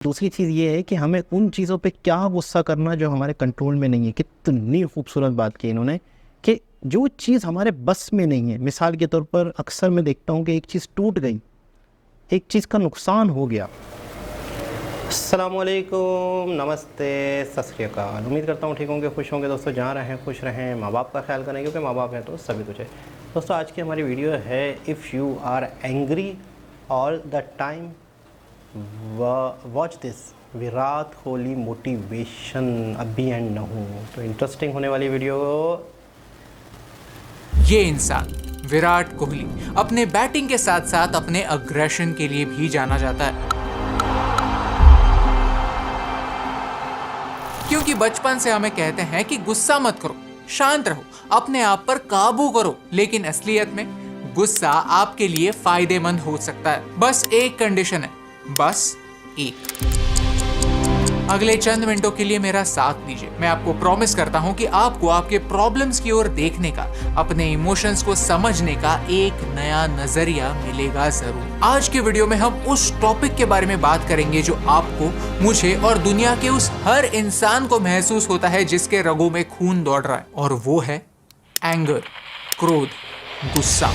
दूसरी चीज़ ये है कि हमें उन चीज़ों पे क्या गुस्सा करना जो हमारे कंट्रोल में नहीं है। कितनी खूबसूरत बात की इन्होंने कि जो चीज़ हमारे बस में नहीं है, मिसाल के तौर पर अक्सर मैं देखता हूँ कि एक चीज़ टूट गई, एक चीज़ का नुकसान हो गया। अस्सलामुअलैकुम, नमस्ते, सत श्री अकाल। उम्मीद करता हूँ ठीक होंगे, खुश होंगे दोस्तों। जहाँ रहें खुश रहें, माँ बाप का ख्याल करें, क्योंकि माँ बाप हैं तो सभी कुछ है। दोस्तों आज की हमारी वीडियो है if you are angry all the time watch this Virat Kohli motivation अभी एंड नहू। तो इंटरेस्टिंग होने वाली वीडियो। ये इंसान विराट कोहली अपने बैटिंग के साथ साथ अपने अग्रेशन के लिए भी जाना जाता है, क्योंकि बचपन से हमें कहते हैं कि गुस्सा मत करो, शांत रहो, अपने आप पर काबू करो। लेकिन असलियत में गुस्सा आपके लिए फायदेमंद हो सकता है। बस एक कंडीशन है, बस एक। अगले चंद मिनटों के लिए मेरा साथ दीजिए। मैं आपको प्रॉमिस करता हूं कि आपको आपके प्रॉब्लम्स की ओर देखने का, अपने इमोशंस को समझने का एक नया नजरिया मिलेगा जरूर। आज के वीडियो में हम उस टॉपिक के बारे में बात करेंगे जो आपको, मुझे और दुनिया के उस हर इंसान को महसूस होता है जिसके रगों में खून दौड़ रहा है, और वो है एंगर, क्रोध, गुस्सा।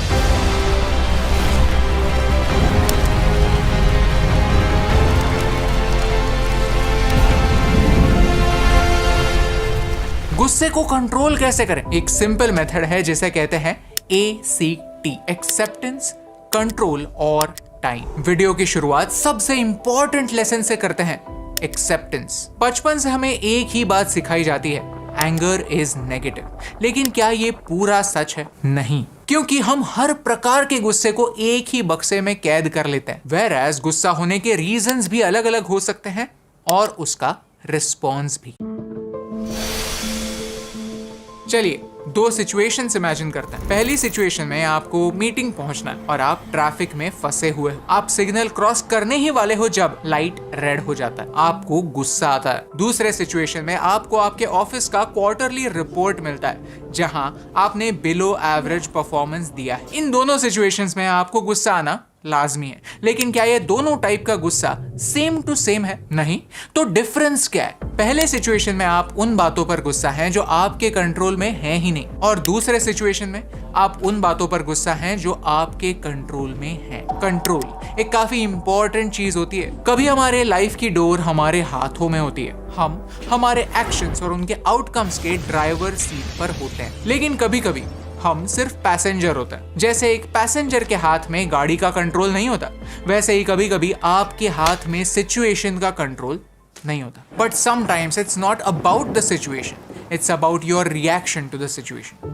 गुस्से को कंट्रोल कैसे करें? एक सिंपल मेथड है जिसे कहते हैं ACT, एक्सेप्टेंस, कंट्रोल और टाइम। वीडियो की शुरुआत सबसे इंपॉर्टेंट लेसन से करते हैं, एक्सेप्टेंस। बचपन से हमें एक ही बात सिखाई जाती है, एंगर इज नेगेटिव। लेकिन क्या ये पूरा सच है? नहीं, क्योंकि हम हर प्रकार के गुस्से को एक ही बक्से में कैद कर लेते हैं। वेयरएज गुस्सा होने के रीजंस भी अलग अलग हो सकते हैं और उसका रिस्पॉन्स भी। चलिए दो सिचुएशंस इमेजिन करते हैं। पहली सिचुएशन में आपको मीटिंग पहुंचना है और आप ट्रैफिक में फंसे हुए हो। आप सिग्नल क्रॉस करने ही वाले हो जब लाइट रेड हो जाता है, आपको गुस्सा आता है। दूसरे सिचुएशन में आपको आपके ऑफिस का क्वार्टरली रिपोर्ट मिलता है जहां आपने बिलो एवरेज परफॉर्मेंस दिया है। इन दोनों सिचुएशंस में आपको गुस्सा आना लाजमी है। लेकिन क्या ये दोनों टाइप का गुस्सा सेम टू सेम है? नहीं। तो डिफरेंस क्या है? पहले सिचुएशन में आप उन बातों पर गुस्सा हैं जो आपके कंट्रोल में है ही नहीं, और दूसरे सिचुएशन में आप उन बातों पर गुस्सा हैं जो आपके कंट्रोल में है। कंट्रोल एक काफी इंपॉर्टेंट चीज होती है। कभी हमारे लाइफ की डोर हमारे हाथों में होती है, हम हमारे एक्शंस और उनके आउटकम्स के ड्राइवर सीट पर होते हैं। लेकिन कभी कभी हम सिर्फ पैसेंजर होते हैं। जैसे एक पैसेंजर के हाथ में गाड़ी का कंट्रोल नहीं होता, वैसे ही कभी कभी आपके हाथ में सिचुएशन का कंट्रोल नहीं होता। But sometimes it's not about the situation, it's about your reaction to the situation.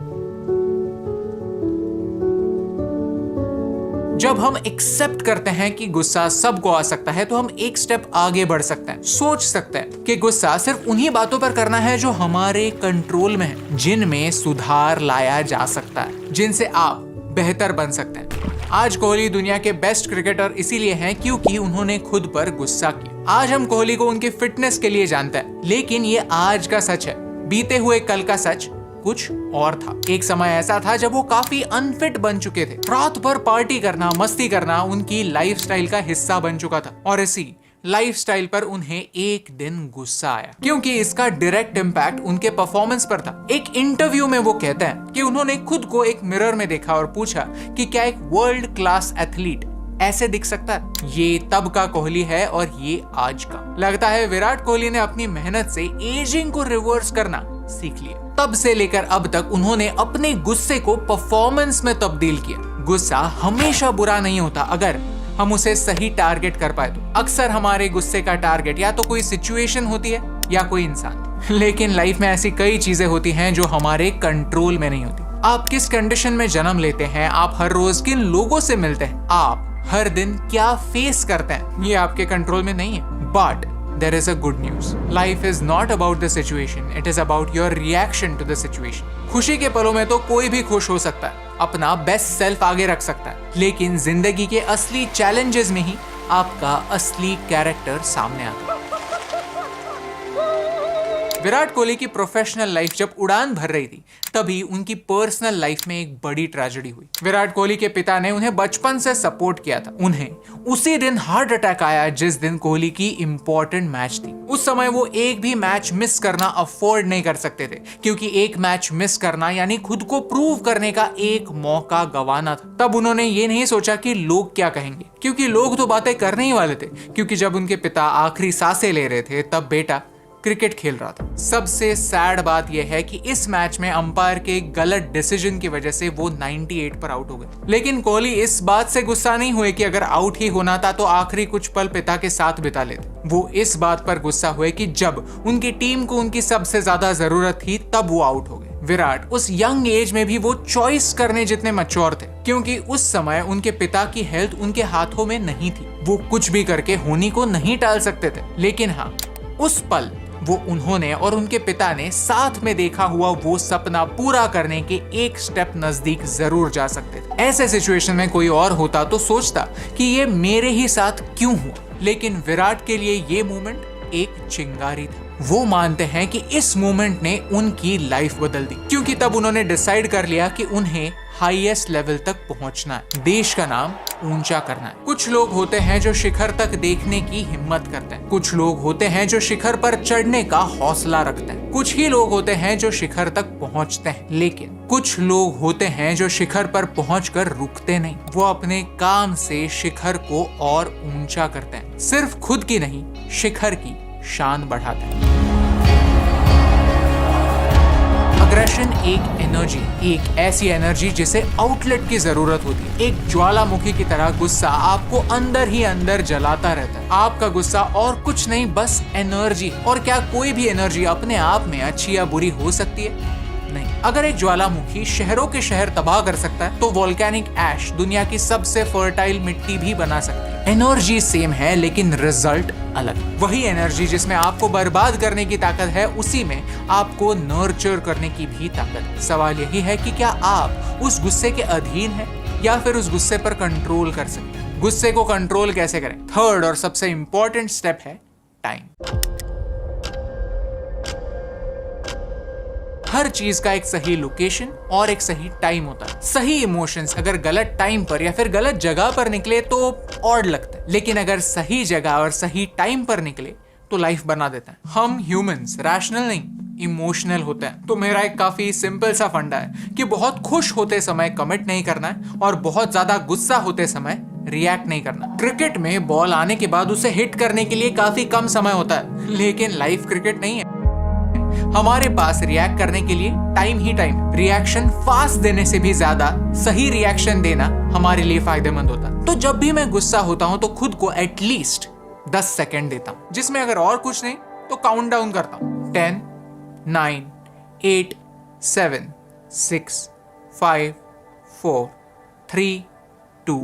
जब हम एक्सेप्ट करते हैं कि गुस्सा सबको आ सकता है, तो हम एक स्टेप आगे बढ़ सकते हैं। सोच सकते हैं कि गुस्सा सिर्फ उन्हीं बातों पर करना है जो हमारे कंट्रोल में है, जिनमें सुधार लाया जा सकता है, जिनसे आप बेहतर बन सकते हैं। आज कोहली दुनिया के बेस्ट क्रिकेटर इसीलिए हैं क्योंकि उन्होंने खुद पर गुस्सा किया। आज हम कोहली को उनके फिटनेस के लिए जानते हैं, लेकिन ये आज का सच है। बीते हुए कल का सच कुछ और था। एक समय ऐसा था जब वो काफी अनफिट बन चुके थे। रात भर पार्टी करना, मस्ती करना उनकी लाइफस्टाइल का हिस्सा बन चुका था, और इसी लाइफस्टाइल पर उन्हें एक दिन गुस्सा आया, क्योंकि इसका डायरेक्ट इम्पैक्ट उनके परफॉर्मेंस पर था। एक इंटरव्यू में वो कहते हैं कि उन्होंने खुद को एक मिरर में देखा और पूछा कि क्या एक वर्ल्ड क्लास एथलीट ऐसे दिख सकता है? ये तब का कोहली है और ये आज का। लगता है विराट कोहली ने अपनी मेहनत से एजिंग को रिवर्स करना सीख लिया। तब से लेकर अब तक उन्होंने अपने गुस्से को परफॉर्मेंस में तब्दील किया। गुस्सा हमेशा बुरा नहीं होता अगर हम उसे सही टारगेट कर पाए तो। अक्सर हमारे गुस्से का टारगेट या तो कोई सिचुएशन होती है या कोई इंसान, लेकिन लाइफ में ऐसी कई चीजें होती हैं जो हमारे कंट्रोल में नहीं होती। आप किस कंडीशन में जन्म लेते हैं, आप हर रोज किन लोगों से मिलते हैं, आप हर दिन क्या फेस करते हैं, ये आपके कंट्रोल में नहीं है। But there is a good news. Life is not about the situation. It is about your reaction to the situation. खुशी के पलों में तो कोई भी खुश हो सकता है, अपना बेस्ट सेल्फ आगे रख सकता है, लेकिन जिंदगी के असली चैलेंजेस में ही आपका असली कैरेक्टर सामने आता है। विराट कोहली की प्रोफेशनल लाइफ जब उड़ान भर रही थी तभी उनकी पर्सनल लाइफ में एक बड़ी ट्रेजेडी हुई। विराट कोहली के पिता ने उन्हें बचपन से सपोर्ट किया था। उन्हें उसी दिन हार्ट अटैक आया जिस दिन कोहली की इंपॉर्टेंट मैच थी। उस समय वो एक भी मैच मिस करना अफोर्ड नहीं कर सकते थे, क्योंकि एक मैच मिस करना यानी खुद को प्रूव करने का एक मौका गंवाना था। तब उन्होंने ये नहीं सोचा कि लोग क्या कहेंगे, क्योंकि लोग तो बातें करने ही वाले थे, क्योंकि जब उनके पिता आखिरी सांसें ले रहे थे तब बेटा क्रिकेट खेल रहा था। सबसे सैड बात यह है कि इस मैच में अंपायर के गलत डिसीजन की वजह से वो 98 पर आउट हो गए। लेकिन कोहली इस बात से गुस्सा नहीं हुए कि अगर आउट ही होना था तो आखिरी कुछ पल पिता के साथ बिता लेते। वो इस बात पर गुस्सा हुए कि जब उनकी टीम को उनकी सबसे ज्यादा जरूरत थी तब वो आउट हो गए। विराट उस यंग एज में भी वो चॉइस करने जितने मैच्योर थे, क्योंकि उस समय उनके पिता की हेल्थ उनके हाथों में नहीं थी। वो कुछ भी करके होनी को नहीं टाल सकते थे। लेकिन हाँ, उस पल वो उन्होंने और उनके पिता ने साथ में देखा हुआ वो सपना पूरा करने के एक स्टेप नजदीक जरूर जा सकते थे। ऐसे सिचुएशन में कोई और होता तो सोचता कि ये मेरे ही साथ क्यों हुआ, लेकिन विराट के लिए ये मोमेंट एक चिंगारी था। वो मानते हैं कि इस मोमेंट ने उनकी लाइफ बदल दी, क्योंकि तब उन्होंने डिसाइड कर लिया कि उन्हें हाईएस्ट लेवल तक पहुंचना है, देश का नाम ऊंचा करना है। कुछ लोग होते हैं जो शिखर तक देखने की हिम्मत करते हैं, कुछ लोग होते हैं जो शिखर पर चढ़ने का हौसला रखते हैं, कुछ ही लोग होते हैं जो शिखर तक पहुंचते हैं, लेकिन कुछ लोग होते हैं जो शिखर पर पहुंचकर रुकते नहीं। वो अपने काम से शिखर को और ऊंचा करते हैं, सिर्फ खुद की नहीं, शिखर की शान बढ़ाते हैं। अग्रेशन एक एनर्जी, एक ऐसी एनर्जी जिसे आउटलेट की जरूरत होती है। एक ज्वालामुखी की तरह गुस्सा आपको अंदर ही अंदर जलाता रहता है। आपका गुस्सा और कुछ नहीं, बस एनर्जी। और क्या कोई भी एनर्जी अपने आप में अच्छी या बुरी हो सकती है? नहीं। अगर एक ज्वालामुखी शहरों के शहर तबाह कर सकता है तो वोल्केनिक ऐश दुनिया की सबसे फर्टाइल मिट्टी भी बना सकती है। एनर्जी सेम है लेकिन रिजल्ट अलग। वही एनर्जी जिसमें आपको बर्बाद करने की ताकत है, उसी में आपको नर्चर करने की भी ताकत है। सवाल यही है कि क्या आप उस गुस्से के अधीन हैं या फिर उस गुस्से पर कंट्रोल कर सकते हैं। गुस्से को कंट्रोल कैसे करें? थर्ड और सबसे इंपॉर्टेंट स्टेप है टाइम। हर चीज का एक सही लोकेशन और एक सही टाइम होता है। सही इमोशंस अगर गलत टाइम पर या फिर गलत जगह पर निकले तो ऑड लगता है, लेकिन अगर सही जगह और सही टाइम पर निकले तो लाइफ बना देता है। हम ह्यूमंस रैशनल नहीं, इमोशनल होते हैं। तो मेरा एक काफी सिंपल सा फंडा है कि बहुत खुश होते समय कमिट नहीं करना है और बहुत ज्यादा गुस्सा होते समय रिएक्ट नहीं करना। क्रिकेट में बॉल आने के बाद उसे हिट करने के लिए काफी कम समय होता है, लेकिन लाइफ क्रिकेट नहीं है। हमारे पास रिएक्ट करने के लिए टाइम ही टाइम। रिएक्शन फास्ट देने से भी ज्यादा सही रिएक्शन देना हमारे लिए फायदेमंद होता है। तो जब भी मैं गुस्सा होता हूं तो खुद को एटलीस्ट 10 सेकेंड देता हूं, जिसमें अगर और कुछ नहीं तो काउंट डाउन करता हूं। 10, 9, 8, 7, 6, 5, 4, 3, 2,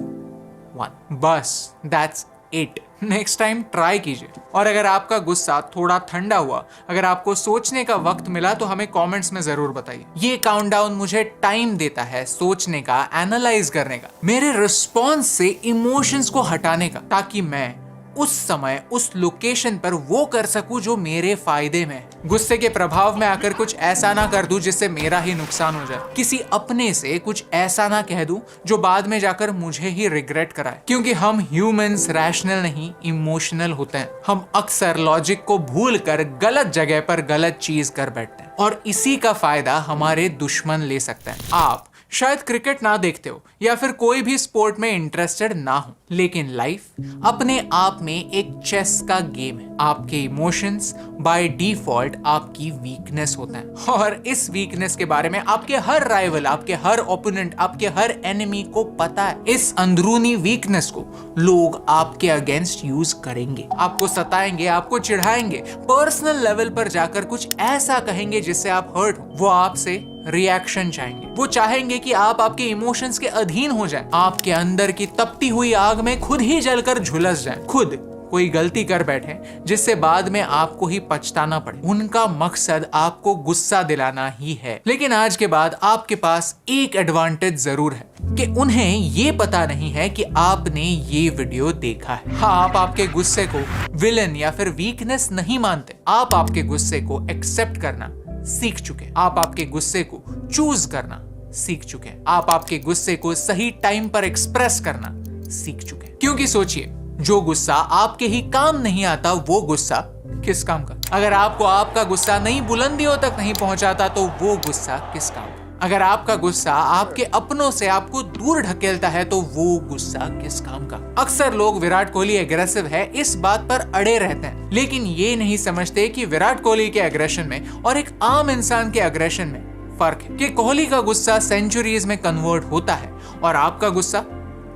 1। बस that's it. Next time try कीजिए। और अगर आपका गुस्सा थोड़ा ठंडा हुआ, अगर आपको सोचने का वक्त मिला तो हमें कमेंट्स में जरूर बताइए। ये काउंटडाउन मुझे टाइम देता है सोचने का, एनालाइज करने का, मेरे रिस्पॉन्स से इमोशंस को हटाने का, ताकि मैं उस समय उस लोकेशन पर वो कर सकूं जो मेरे फायदे में है। गुस्से के प्रभाव में आकर कुछ ऐसा ना कर दूं जिससे मेरा ही नुकसान हो जाए। किसी अपने से कुछ ऐसा ना कह दूं जो बाद में जाकर मुझे ही रिग्रेट कराए। क्योंकि हम ह्यूमंस रैशनल नहीं, इमोशनल होते हैं। हम अक्सर लॉजिक को भूल कर गलत जगह पर गलत चीज कर बैठते हैं, और इसी का फायदा हमारे दुश्मन ले सकते हैं। आप शायद क्रिकेट ना देखते हो या फिर कोई भी स्पोर्ट में इंटरेस्टेड ना हो, लेकिन लाइफ अपने आप में एक चेस का गेम है। आपके इमोशंस बाय डिफॉल्ट आपकी वीकनेस होता है, और इस वीकनेस के बारे में आपके हर राइवल, आपके हर ओपोनेंट, आपके हर एनिमी को पता है। इस अंदरूनी वीकनेस को लोग आपके अगेंस्ट यूज करेंगे, आपको सताएंगे, आपको चिढ़ाएंगे, पर्सनल लेवल पर जाकर कुछ ऐसा कहेंगे जिससे आप हर्ट हो। वो आपसे रिएक्शन चाहेंगे, वो चाहेंगे कि आप आपके इमोशंस के अधीन हो जाएं, आपके अंदर की तपती हुई आग में खुद ही जलकर झुलस जाएं, खुद कोई गलती कर बैठे जिससे बाद में आपको ही पछताना पड़े। उनका मकसद आपको गुस्सा दिलाना ही है। लेकिन आज के बाद आपके पास एक एडवांटेज जरूर है कि उन्हें ये पता नहीं है कि आपने ये वीडियो देखा है। हाँ, आप आपके गुस्से को विलन या फिर वीकनेस नहीं मानते। आप आपके गुस्से को एक्सेप्ट करना सीख चुके। आप आपके गुस्से को चूज करना सीख चुके। आप आपके गुस्से को सही टाइम पर एक्सप्रेस करना सीख चुके। क्योंकि सोचिए, जो गुस्सा आपके ही काम नहीं आता वो गुस्सा किस काम का? अगर आपको आपका गुस्सा नई बुलंदियों तक नहीं पहुंचाता तो वो गुस्सा किस काम का? अगर आपका गुस्सा आपके अपनों से आपको दूर ढकेलता है तो वो गुस्सा किस काम का? अक्सर लोग विराट कोहली एग्रेसिव है इस बात पर अड़े रहते हैं, लेकिन ये नहीं समझते कि विराट कोहली के एग्रेशन में और एक आम इंसान के एग्रेशन में फर्क है। कि कोहली का गुस्सा सेंचुरीज में कन्वर्ट होता है और आपका गुस्सा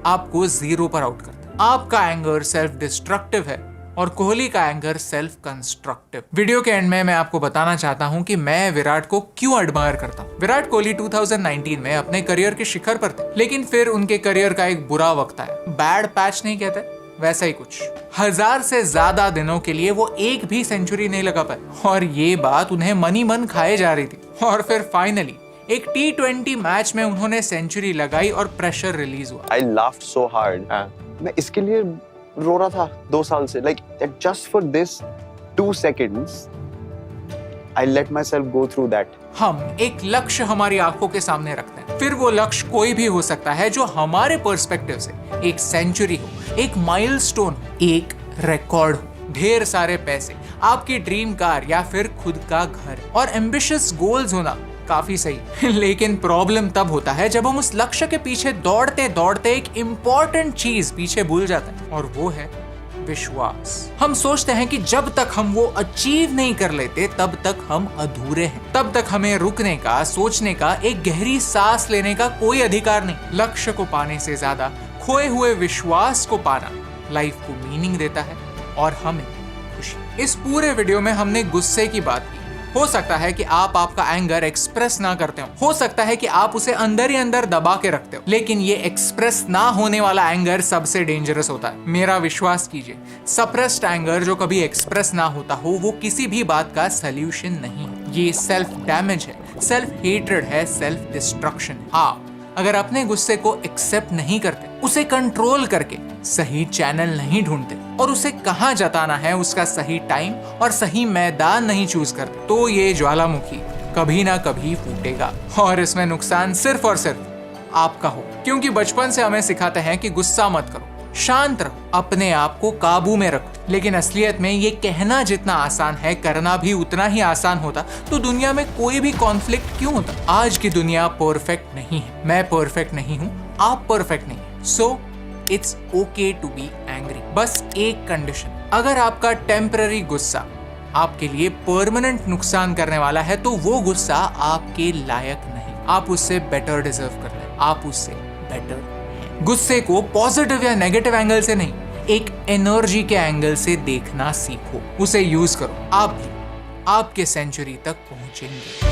आपको 0 पर आउट करता है। आपका एंगर सेल्फ डिस्ट्रक्टिव है और कोहली का एंगर सेल्फ कंस्ट्रक्टिव। वीडियो के एंड में मैं आपको बताना चाहता हूं कि मैं विराट को क्यों एडमायर करता हूं। विराट कोहली 2019 में अपने करियर के शिखर पर थे, लेकिन फिर उनके करियर का एक बुरा वक्त आया। बैड पैच नहीं कहते, वैसा ही कुछ। 1000 से ज्यादा दिनों के लिए वो एक भी सेंचुरी नहीं लगा पाए और ये बात उन्हें मनी मन खाए जा रही थी। और फिर फाइनली एक T20 मैच में उन्होंने सेंचुरी लगाई और प्रेशर रिलीज हुआ। I laughed so hard. मैं इसके लिए रो रहा था 2 साल से, like that just for this 2 seconds I let myself go through that. हम एक लक्ष्य हमारी आंखों के सामने रखते हैं, फिर वो लक्ष्य कोई भी हो सकता है जो हमारे पर्सपेक्टिव से एक सेंचुरी हो, एक माइलस्टोन हो, एक रिकॉर्ड हो, ढेर सारे पैसे, आपकी ड्रीम कार या फिर खुद का घर और एम्बिशियस गोल्स होना काफी सही। लेकिन प्रॉब्लम तब होता है जब हम उस लक्ष्य के पीछे दौड़ते दौड़ते एक इंपॉर्टेंट चीज पीछे भूल जाते हैं और वो है विश्वास। हम सोचते हैं कि जब तक हम वो अचीव नहीं कर लेते तब तक हम अधूरे हैं, तब तक हमें रुकने का, सोचने का, एक गहरी सांस लेने का कोई अधिकार नहीं। लक्ष्य को पाने से ज्यादा खोए हुए विश्वास को पाना लाइफ को मीनिंग देता है और हमें खुशी। इस पूरे वीडियो में हमने गुस्से की बात की। हो सकता है कि आप आपका एंगर एक्सप्रेस ना करते हो सकता है कि आप उसे अंदर ही अंदर दबा के रखते हो, लेकिन ये एक्सप्रेस ना होने वाला एंगर सबसे डेंजरस होता है। मेरा विश्वास कीजिए, सप्रेस्ड एंगर जो कभी एक्सप्रेस ना होता हो वो किसी भी बात का सल्यूशन नहीं है। ये सेल्फ डैमेज है, सेल्फ हेट्रेड है, सेल्फ डिस्ट्रक्शन। आप अगर अपने गुस्से को एक्सेप्ट नहीं करते, उसे कंट्रोल करके सही चैनल नहीं ढूंढते और उसे कहां जताना है उसका सही टाइम और सही मैदान नहीं चूज करते, तो ये ज्वालामुखी कभी ना कभी फूटेगा और इसमें नुकसान सिर्फ और सिर्फ आपका हो। क्योंकि बचपन से हमें सिखाते हैं कि गुस्सा मत करो, शांत रहो, अपने आप को काबू में रखो, लेकिन असलियत में ये कहना जितना आसान है करना भी उतना ही आसान होता तो दुनिया में कोई भी कॉन्फ्लिक्ट क्यों होता। आज की दुनिया परफेक्ट नहीं है, मैं परफेक्ट नहीं हूँ, आप परफेक्ट नहीं है, so it's okay to be angry. बस एक कंडीशन, अगर आपका टेम्पररी गुस्सा आपके लिए परमानेंट नुकसान करने वाला है तो वो गुस्सा आपके लायक नहीं। आप उससे बेटर डिजर्व करते हैं, आप उससे बेटर। गुस्से को पॉजिटिव या नेगेटिव एंगल से नहीं, एक एनर्जी के एंगल से देखना सीखो, उसे यूज करो, आप भी आपके सेंचुरी तक पहुंचेंगे।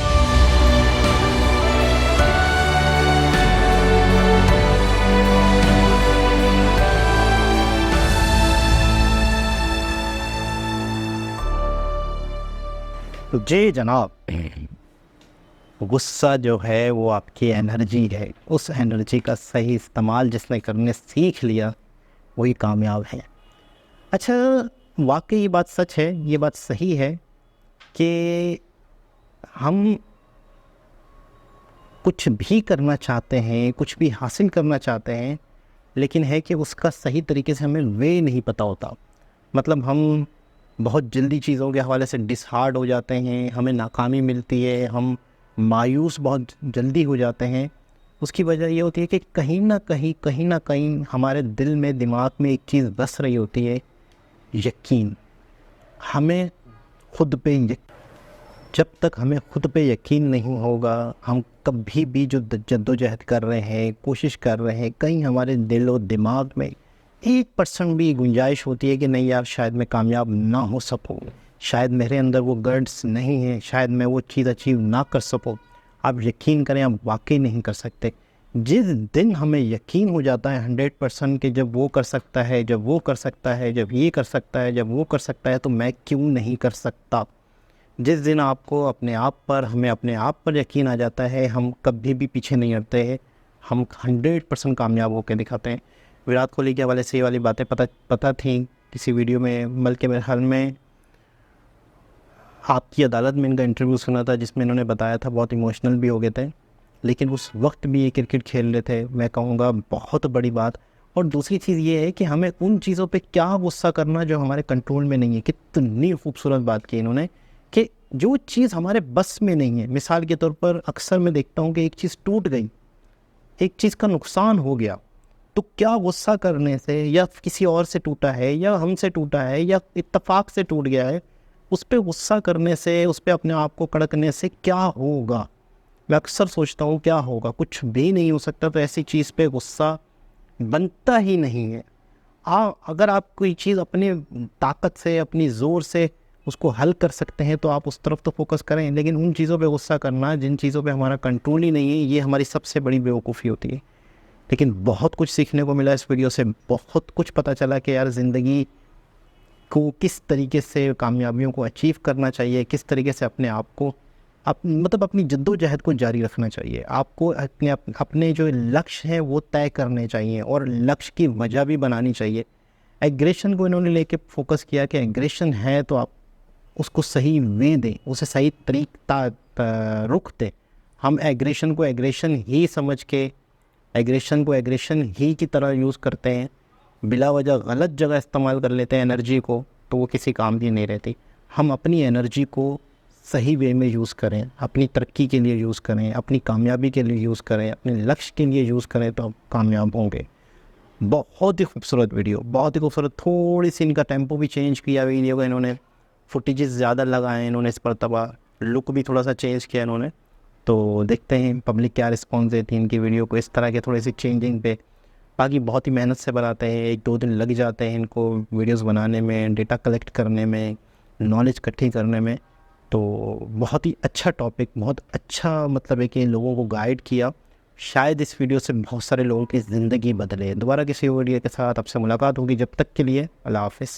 जी जनाब, गुस्सा जो है वो आपकी एनर्जी है, उस एनर्जी का सही इस्तेमाल जिसने करने सीख लिया वही कामयाब है। अच्छा, वाकई ये बात सच है, ये बात सही है कि हम कुछ भी करना चाहते हैं, कुछ भी हासिल करना चाहते हैं, लेकिन है कि उसका सही तरीके से हमें वे नहीं पता होता। मतलब हम बहुत जल्दी चीज़ों के हवाले से डिसहार्ड हो जाते हैं, हमें नाकामी मिलती है, हम मायूस बहुत जल्दी हो जाते हैं। उसकी वजह ये होती है कि कहीं ना कहीं हमारे दिल में, दिमाग में एक चीज़ बस रही होती है, यकीन। हमें खुद पे जब तक हमें खुद पे यकीन नहीं होगा, हम कभी भी जो जद्दोजहद कर रहे हैं, कोशिश कर रहे हैं, कहीं हमारे दिल और दिमाग में 1% भी गुंजाइश होती है कि नहीं यार शायद मैं कामयाब ना हो सकूं, शायद मेरे अंदर वो गट्स नहीं है, शायद मैं वो चीज़ अचीव ना कर सकूं, आप यकीन करें आप वाकई नहीं कर सकते। जिस दिन हमें यकीन हो जाता है 100% कि जब वो कर सकता है, जब वो कर सकता है, जब ये कर सकता है, जब वो कर सकता है, तो मैं क्यों नहीं कर सकता। जिस दिन आपको अपने आप पर, हमें अपने आप पर यकीन आ जाता है, हम कभी भी पीछे नहीं हटते हैं, हम 100% कामयाब होकर दिखाते हैं। विराट कोहली के हवाले से ये वाली बातें पता थी किसी वीडियो में, बल्कि मेरे ख्याल में आपकी अदालत में इनका इंटरव्यू सुना था जिसमें इन्होंने बताया था, बहुत इमोशनल भी हो गए थे, लेकिन उस वक्त भी ये क्रिकेट खेल रहे थे। मैं कहूँगा बहुत बड़ी बात। और दूसरी चीज़ ये है कि हमें उन चीज़ों पे क्या गुस्सा करना जो हमारे कंट्रोल में नहीं है। कितनी खूबसूरत बात की इन्होंने कि जो चीज़ हमारे बस में नहीं है, मिसाल के तौर पर अक्सर मैं देखता हूँ कि एक चीज़ टूट गई, एक चीज़ का नुकसान हो गया, तो क्या गुस्सा करने से, या किसी और से टूटा है, या हमसे टूटा है, या इत्तेफाक से टूट गया है, उस पर गुस्सा करने से, उस पर अपने आप को कड़कने से क्या होगा। मैं अक्सर सोचता हूँ क्या होगा, कुछ भी नहीं हो सकता। तो ऐसी चीज़ पे गुस्सा बनता ही नहीं है। अगर आप कोई चीज़ अपने ताकत से, अपनी ज़ोर से उसको हल कर सकते हैं तो आप उस तरफ तो फोकस करें, लेकिन उन चीज़ों पे गुस्सा करना जिन चीज़ों पे हमारा कंट्रोल ही नहीं है, ये हमारी सबसे बड़ी बेवकूफ़ी होती है। लेकिन बहुत कुछ सीखने को मिला इस वीडियो से, बहुत कुछ पता चला कि यार ज़िंदगी को किस तरीके से कामयाबियों को अचीव करना चाहिए, किस तरीके से अपने आप को मतलब अपनी जद्दोजहद को जारी रखना चाहिए। आपको अपने जो लक्ष्य हैं वो तय करने चाहिए और लक्ष्य की वजह भी बनानी चाहिए। एग्रेशन को इन्होंने लेके फोकस किया कि एग्रेशन है तो आप उसको सही वे दें, उसे सही तरीका रुख दें। हम एग्रेशन को एग्रेशन ही समझ के, एग्रेशन को एग्रेशन ही की तरह यूज़ करते हैं, बिला वजह गलत जगह इस्तेमाल कर लेते हैं एनर्जी को, तो वो किसी काम की नहीं रहती। हम अपनी एनर्जी को सही वे में यूज़ करें, अपनी तरक्की के लिए यूज़ करें, अपनी कामयाबी के लिए यूज़ करें, अपने लक्ष्य के लिए यूज़ करें, तो आप कामयाब होंगे। बहुत ही खूबसूरत वीडियो, बहुत ही खूबसूरत। थोड़ी सी इनका टेम्पो भी चेंज किया वीडियो का इन्होंने, फुटेजेस ज़्यादा लगाए इन्होंने इस पर, तबा लुक भी थोड़ा सा चेंज किया इन्होंने। तो देखते हैं पब्लिक क्या रिस्पॉन्स देती है इनकी वीडियो को, इस तरह के थोड़ी सी चेंजिंग पे। बाकी बहुत ही मेहनत से बनाते हैं, 1-2 दिन लग जाते हैं इनको वीडियोस बनाने में, डेटा कलेक्ट करने में, नॉलेज इकट्ठी करने में। तो बहुत ही अच्छा टॉपिक, बहुत अच्छा मतलब है कि लोगों को गाइड किया। शायद इस वीडियो से बहुत सारे लोगों की ज़िंदगी बदले। दोबारा किसी वीडियो के साथ आपसे मुलाकात होगी, जब तक के लिए अल्लाह हाफ़िज़।